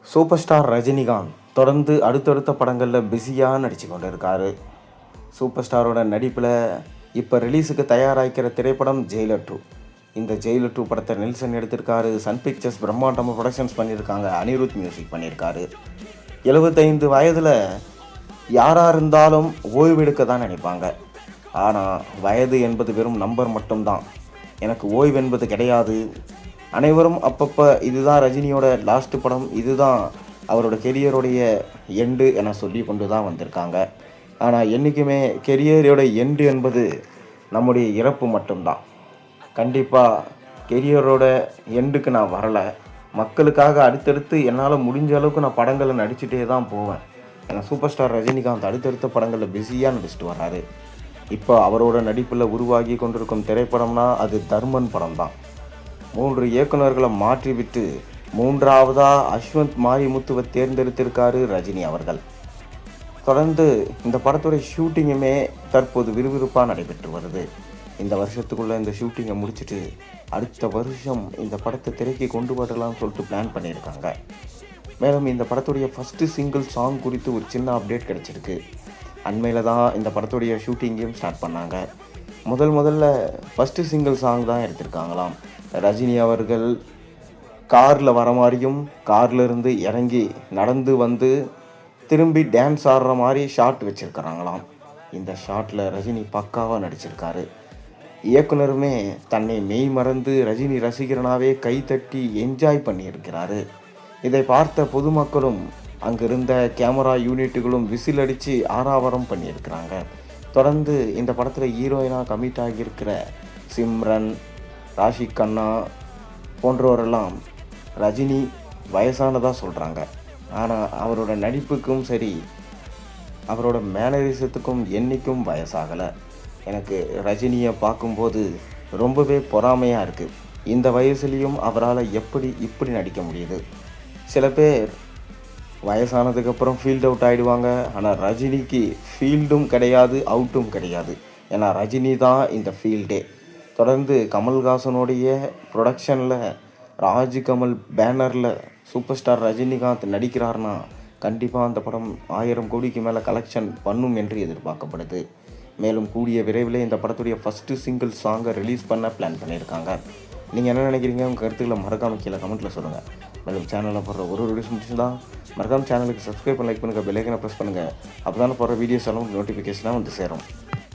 Super star Rajinikanth தொடர்ந்து அடுத்தடுத்த படங்களில் பிஸியாக நடித்து கொண்டு இருக்கார். சூப்பர் ஸ்டாரோட நடிப்பில் இப்போ ரிலீஸுக்கு தயாராகிக்கிற திரைப்படம் ஜெயிலர் 2. இந்த ஜெயிலர் 2 படத்தை நெல்சன் எடுத்திருக்காரு. சன் பிக்சர்ஸ் பிரம்மாண்டமாக ப்ரொடக்ஷன்ஸ் பண்ணியிருக்காங்க. அனிருத் மியூசிக் பண்ணியிருக்காரு. 75 வயதில் யாராக இருந்தாலும் ஓய்வெடுக்க தான் நினைப்பாங்க. ஆனால் வயது என்பது வெறும் நம்பர் மட்டும்தான். எனக்கு ஓய்வு என்பது கிடையாது. அனைவரும் அப்பப்போ இதுதான் ரஜினியோட லாஸ்ட் படம், இதுதான் அவரோட கெரியருடைய எண்டு என சொல்லி கொண்டு தான் வந்திருக்காங்க. ஆனால் என்றைக்குமே கெரியரோட எண்டு என்பது நம்முடைய இறப்பு மட்டும்தான். கண்டிப்பாக கெரியரோட எண்டுக்கு நான் வரலை. மக்களுக்காக அடுத்தடுத்து என்னால் முடிஞ்ச அளவுக்கு நான் படங்களை நடிச்சுட்டே தான் போவேன். ஏன்னா சூப்பர் ஸ்டார் ரஜினிகாந்த் அடுத்தடுத்த படங்களில் பிஸியாக நடிச்சிட்டு வர்றாரு. இப்போ அவரோட நடிப்பில் உருவாகி கொண்டிருக்கும் திரைப்படம்னா அது தர்மன் படம் தான். 3 இயக்குநர்களை மாற்றிவிட்டு 3ஆவதாக அஸ்வந்த் மாரிமுத்துவை தேர்ந்தெடுத்திருக்காரு ரஜினி அவர்கள். தொடர்ந்து இந்த படத்துடைய ஷூட்டிங்குமே தற்போது விறுவிறுப்பாக நடைபெற்று வருது. இந்த வருஷத்துக்குள்ளே இந்த ஷூட்டிங்கை முடிச்சுட்டு அடுத்த வருஷம் இந்த படத்தை திரைக்கு கொண்டு வரலாம்னு சொல்லிட்டு பிளான் பண்ணியிருக்காங்க. மேலும் இந்த படத்துடைய ஃபஸ்ட்டு சிங்கிள் சாங் குறித்து ஒரு சின்ன அப்டேட் கிடச்சிருக்கு. அண்மையில் தான் இந்த படத்துடைய ஷூட்டிங்கையும் ஸ்டார்ட் பண்ணாங்க. முதல்ல ஃபஸ்ட்டு சிங்கிள் சாங் தான் எடுத்திருக்காங்களாம். ரஜினி அவர்கள் காரில் வர மாதிரியும் கார்லேருந்து இறங்கி நடந்து வந்து திரும்பி டான்ஸ் ஆடுற மாதிரி ஷாட் வச்சுருக்கிறாங்களாம். இந்த ஷாட்டில் ரஜினி பக்காவாக நடிச்சிருக்காரு. இயக்குனருமே தன்னை மெய் மறந்து ரஜினி ரசிகரனாகவே கைத்தட்டி என்ஜாய் பண்ணியிருக்கிறாரு. இதை பார்த்த பொதுமக்களும் அங்கிருந்த கேமரா யூனிட்டுகளும் விசில் அடித்து ஆரவாரம் பண்ணியிருக்கிறாங்க. தொடர்ந்து இந்த படத்தில் ஹீரோயினாக கமிட் ஆகியிருக்கிற சிம்ரன், ராஷி கண்ணா போன்றவரெல்லாம் ரஜினி வயசானதாக சொல்கிறாங்க. ஆனால் அவரோட நடிப்புக்கும் சரி அவரோட மேனரிசத்துக்கும் என்றைக்கும் வயசாகலை. எனக்கு ரஜினியை பார்க்கும்போது ரொம்பவே பொறாமையாக இருக்குது. இந்த வயசுலேயும் அவரால் இப்படி நடிக்க முடியுது. சில பேர் வயசானதுக்கப்புறம் ஃபீல்ட் அவுட் ஆகிடுவாங்க. ஆனால் ரஜினிக்கு ஃபீல்டும் கிடையாது, அவுட்டும் கிடையாது. ஏன்னா ரஜினி தான் இந்த ஃபீல்டே. தொடர்ந்து கமல்ஹாசனுடைய ப்ரொடக்ஷனில் ராஜ்கமல் பேனரில் சூப்பர் ஸ்டார் ரஜினிகாந்த் நடிக்கிறார்னா கண்டிப்பாக அந்த படம் 1000 கோடிக்கு மேலே கலெக்ஷன் பண்ணும் என்று எதிர்பார்க்கப்படுது. மேலும் கூடிய விரைவில் இந்த படத்துடைய ஃபஸ்ட்டு சிங்கிள் சாங்கை ரிலீஸ் பண்ண பிளான் பண்ணியிருக்காங்க. நீங்கள் என்ன நினைக்கிறீங்க? உங்கள் கருத்துக்களை மறக்காமல் கீழே கமெண்ட்டில் சொல்லுங்கள். மேலும் சேனலில் போடுற ஒரு வீடியோஸ் முடிச்சுன்னா மறக்காமல் சேனலுக்கு சப்ஸ்கிரைப் பண்ணி லைக் பண்ணுங்கள், பெல் ஐக்கனை ப்ரெஸ் பண்ணுங்கள். அப்போ தானே போடுற வீடியோஸ் எல்லாம் நோட்டிஃபிகேஷனாக வந்து சேரும்.